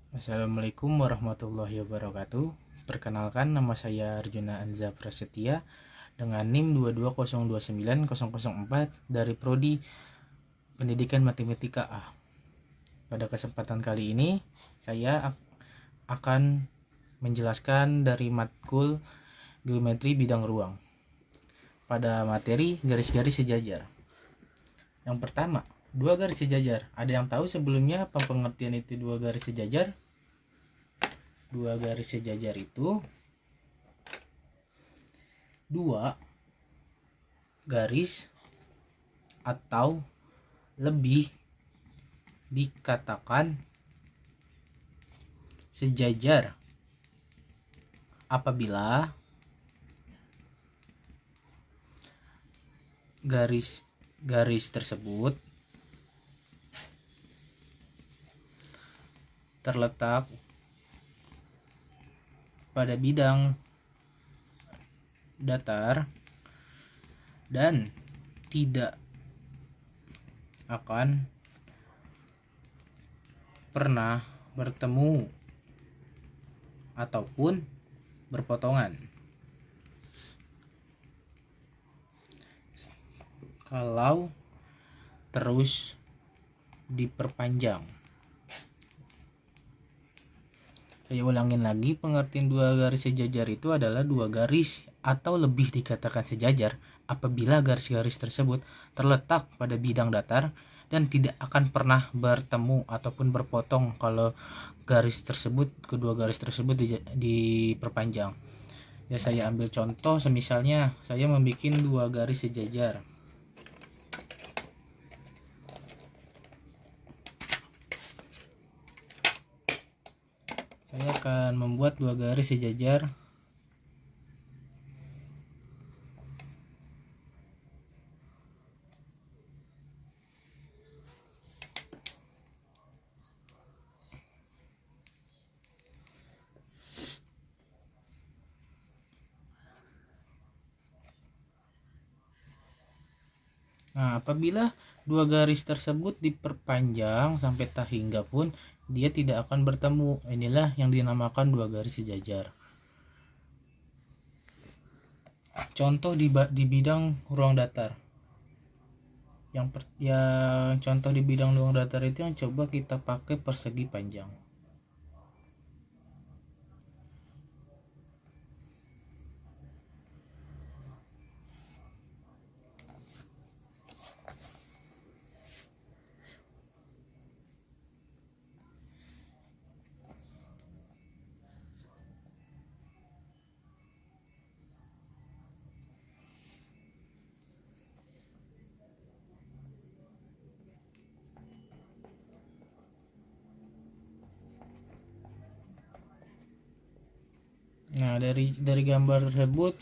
Assalamualaikum warahmatullahi wabarakatuh. Perkenalkan, nama saya Arjuna Anza Prasetya dengan NIM 220290004 dari Prodi Pendidikan Matematika A. Pada kesempatan kali ini saya akan menjelaskan dari matkul geometri bidang ruang pada materi garis-garis sejajar. Yang pertama, dua garis sejajar. Ada yang tahu sebelumnya apa pengertian itu dua garis sejajar? Dua garis sejajar itu dua garis atau lebih dikatakan sejajar apabila garis tersebut terletak pada bidang datar dan tidak akan pernah bertemu ataupun berpotongan. Kalau terus diperpanjang. Saya ulangin lagi, pengertian dua garis sejajar itu adalah dua garis atau lebih dikatakan sejajar apabila garis-garis tersebut terletak pada bidang datar dan tidak akan pernah bertemu ataupun berpotong kalau kedua garis tersebut diperpanjang. Ya, saya ambil contoh, semisalnya saya membuat dua garis sejajar. Saya akan membuat dua garis sejajar Nah, apabila dua garis tersebut diperpanjang sampai tak hingga pun dia tidak akan bertemu. Inilah yang dinamakan dua garis sejajar. Contoh di bidang ruang datar. Yang contoh di bidang ruang datar itu yang coba kita pakai persegi panjang. Nah, dari gambar tersebut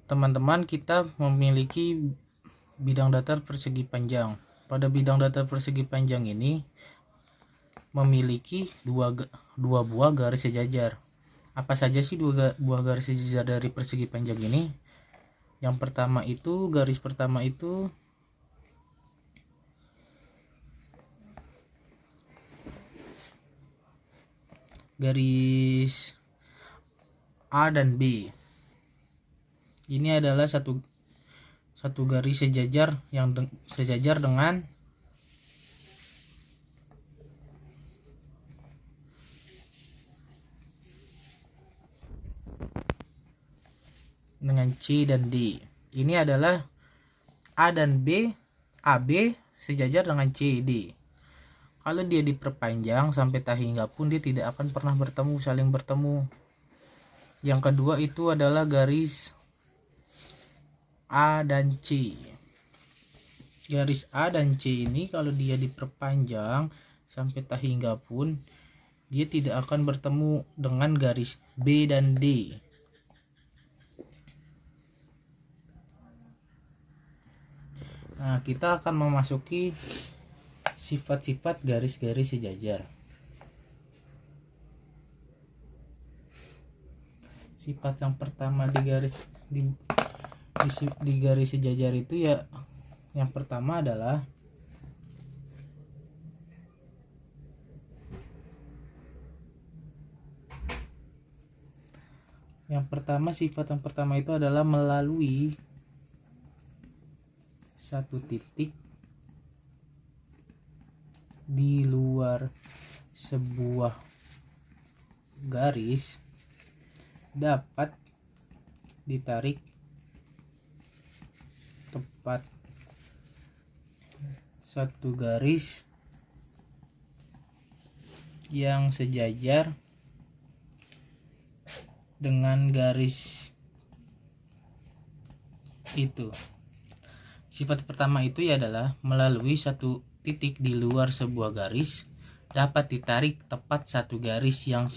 teman-teman kita memiliki bidang datar persegi panjang. Pada bidang datar persegi panjang ini memiliki dua buah garis sejajar. Apa saja sih dua buah garis sejajar dari persegi panjang ini? Yang pertama itu, garis pertama itu garis A dan B. Ini adalah satu garis sejajar yang sejajar dengan C dan D. Ini adalah A dan B, AB sejajar dengan CD. Kalau dia diperpanjang sampai tak hingga pun dia tidak akan pernah saling bertemu. Yang kedua itu adalah garis A dan C. Garis A dan C ini kalau dia diperpanjang sampai tak hingga pun dia tidak akan bertemu dengan garis B dan D. Nah, kita akan memasuki sifat-sifat garis-garis sejajar. Sifat yang pertama di garis sejajar itu ya, yang pertama adalah Sifat yang pertama itu adalah melalui satu titik di luar sebuah garis dapat ditarik tepat satu garis yang sejajar dengan garis itu. Sifat pertama itu adalah melalui satu titik di luar sebuah garis dapat ditarik tepat satu garis yang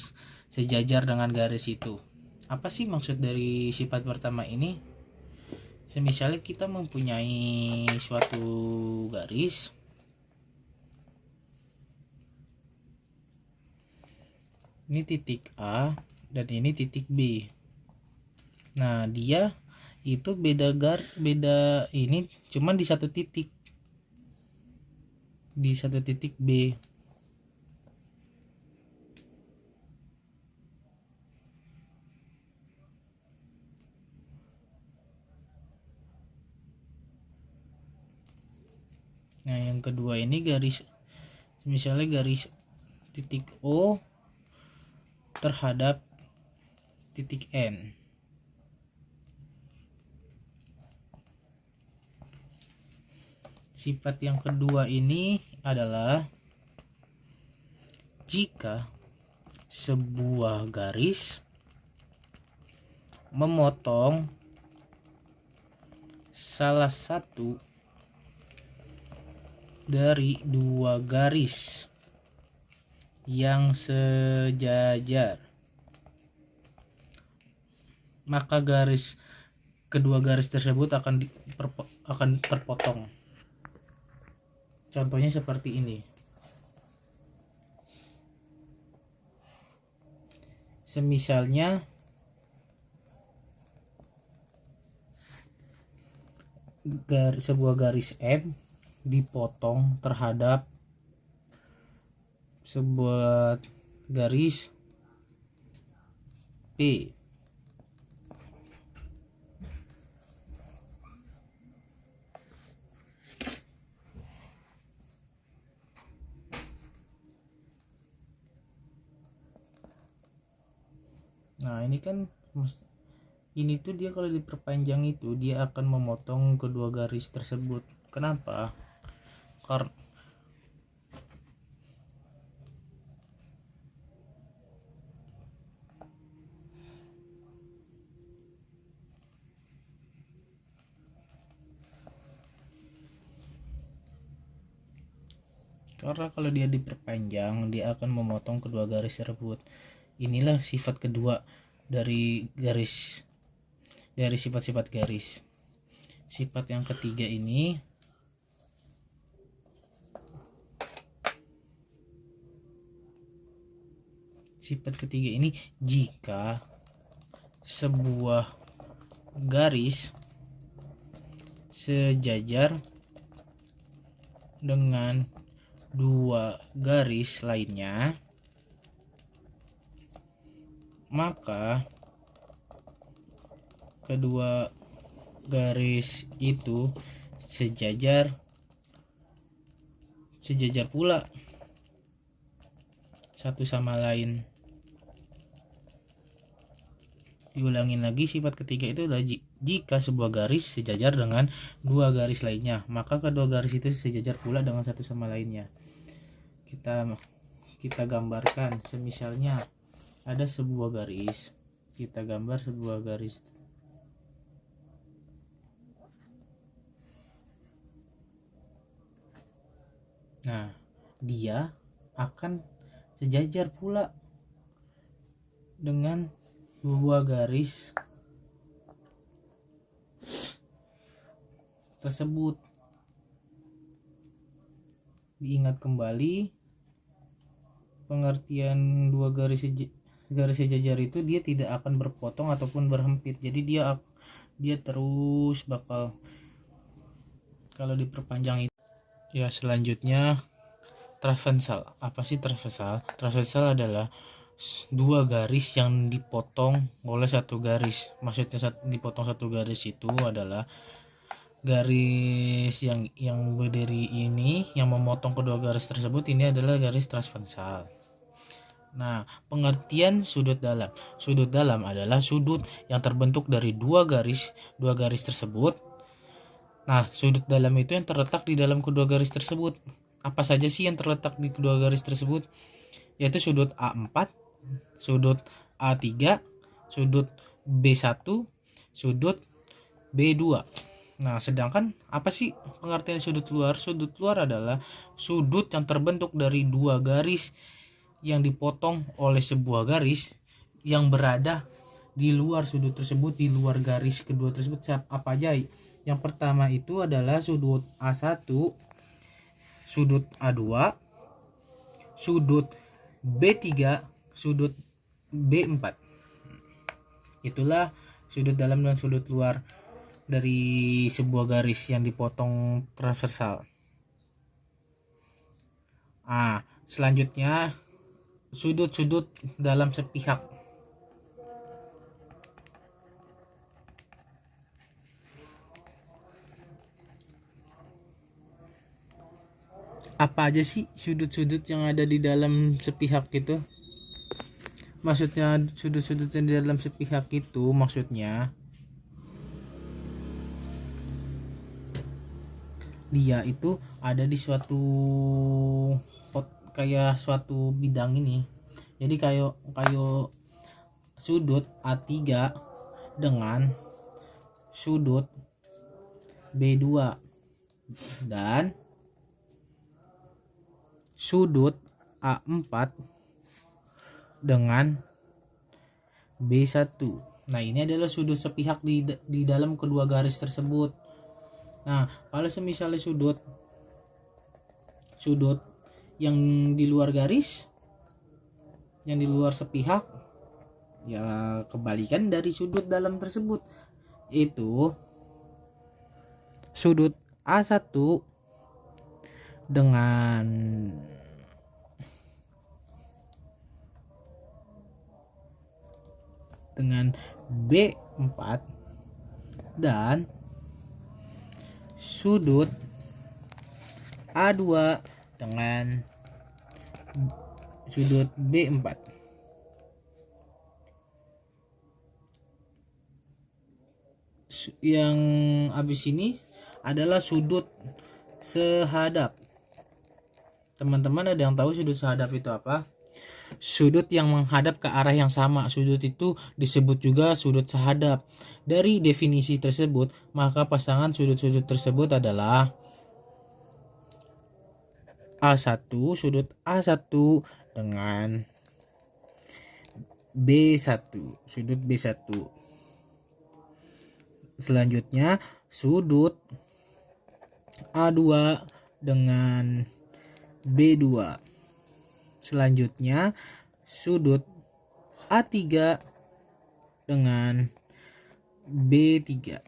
sejajar dengan garis itu. Apa sih maksud dari sifat pertama ini? Misalnya kita mempunyai suatu garis, ini titik A dan ini titik B. Nah, dia itu beda ini cuman di satu titik, B. Nah, yang kedua ini garis, misalnya garis titik O terhadap titik N. Sifat yang kedua ini adalah jika sebuah garis memotong salah satu dari dua garis yang sejajar, maka kedua garis tersebut akan terpotong. Contohnya seperti ini. Semisalnya sebuah garis M dipotong terhadap sebuah garis P. Nah, ini kan ini tuh dia kalau diperpanjang itu dia akan memotong kedua garis tersebut. Kenapa? Karena kalau dia diperpanjang dia akan memotong kedua garis tersebut. Inilah sifat kedua dari sifat-sifat garis. Sifat yang ketiga ini jika sebuah garis sejajar dengan dua garis lainnya, maka kedua garis itu sejajar pula satu sama lain. Diulangin lagi, sifat ketiga itu adalah jika sebuah garis sejajar dengan dua garis lainnya, maka kedua garis itu sejajar pula dengan satu sama lainnya. Kita gambarkan, semisalnya ada sebuah garis, kita gambar sebuah garis. Nah, dia akan sejajar pula dengan dua garis tersebut. Diingat kembali pengertian dua garis sejajar itu, dia tidak akan berpotong ataupun berhempit. Jadi dia terus bakal, kalau diperpanjang itu. Ya, selanjutnya transversal. Apa sih transversal? Transversal adalah dua garis yang dipotong oleh satu garis. Maksudnya dipotong satu garis itu adalah garis yang berdiri ini, yang memotong kedua garis tersebut, ini adalah garis transversal. Nah, pengertian sudut dalam. Sudut dalam adalah sudut yang terbentuk dari dua garis tersebut. Nah, sudut dalam itu yang terletak di dalam kedua garis tersebut. Apa saja sih yang terletak di kedua garis tersebut? Yaitu sudut A4, sudut A3, sudut B1, sudut B2. Nah, sedangkan apa sih pengertian sudut luar? Sudut luar adalah sudut yang terbentuk dari dua garis yang dipotong oleh sebuah garis yang berada di luar sudut tersebut, di luar garis kedua tersebut. Apa aja? Yang pertama itu adalah sudut A1, sudut A2, sudut B3, sudut B4. Itulah sudut dalam dan sudut luar dari sebuah garis yang dipotong transversal. Selanjutnya sudut-sudut dalam sepihak. Apa aja sih sudut-sudut yang ada di dalam sepihak itu? Maksudnya sudut-sudut yang di dalam sepihak itu maksudnya dia itu ada di suatu kayak suatu bidang ini. Jadi kayak sudut A3 dengan sudut B2 dan sudut A4 dengan B1. Nah, ini adalah sudut sepihak di dalam kedua garis tersebut. Nah, kalau misalnya sudut yang di luar garis, yang di luar sepihak, ya kebalikan dari sudut dalam tersebut. Itu sudut A1 dengan B4 dan sudut A2 dengan sudut B4. Yang habis ini adalah sudut sehadap. Teman-teman ada yang tahu sudut sehadap itu apa? Sudut yang menghadap ke arah yang sama. Sudut itu disebut juga sudut sehadap. Dari definisi tersebut, maka pasangan sudut-sudut tersebut adalah A1, sudut A1 dengan B1, sudut B1. Selanjutnya sudut A2 dengan B2. Selanjutnya sudut A3 dengan B3.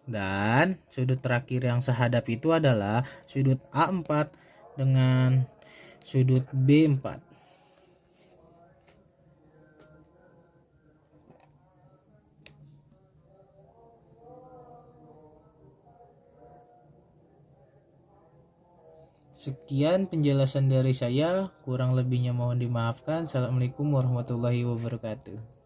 Dan sudut terakhir yang sehadap itu adalah sudut A4 dengan sudut B4. Sekian penjelasan dari saya, kurang lebihnya mohon dimaafkan. Assalamualaikum warahmatullahi wabarakatuh.